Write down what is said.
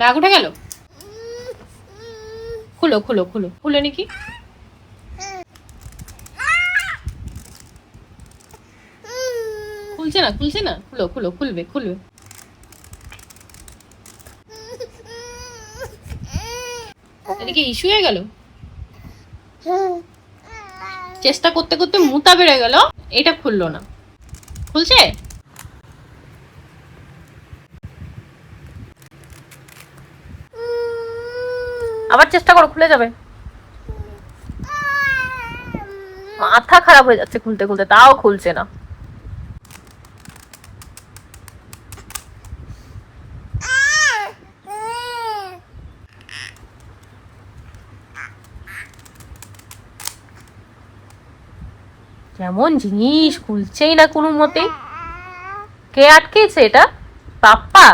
রাগ উঠে গেল? খুলো খুলো খুলো, খুলে নাকি খুলছে না, খুলছে না, খুলো খুলো, খুলবে খুলবে। এদিকে ইস্যু হয়ে গেল, চেষ্টা করতে করতে মুতা বেড়ে গেল, এটা খুললো না। খুলছে? আবার চেষ্টা করো, খুলে যাবে। মাথা খারাপ হয়ে যাচ্ছে খুলতে খুলতে, তাও খুলছে না। কেমন জিনিস, খুলছেই না কোনো মতে। কে আটকেছে এটা? পাপ্পা?